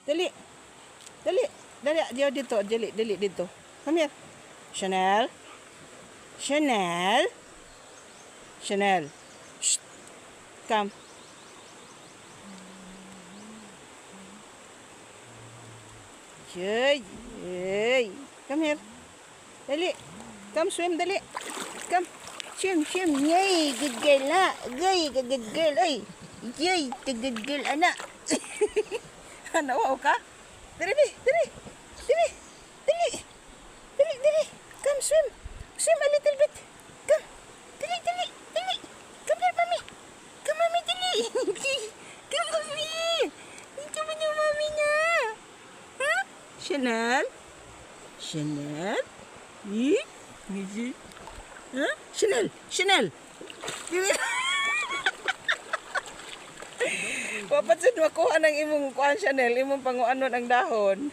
Dali. Dali. Dali. Dia dito. Dali dito. Come here. Chanel. Chanel. Chanel. Shh. Come. Yay. Yay. Come here. Dali. Come swim. Dali. Come. Swim. Yay. Good girl na. Good girl. Ay. Yay. Good girl anak. Ano, wow ka? Dali. Come swim. Swim a little bit. Come. Dali. Come here, mommy. Come, mommy, dali. Come, mommy. Come on, mommy na. Huh? Chanel? Huh? Chanel. Papatsud makuha ng imong kuan Chanel, imong panguanon ang dahon.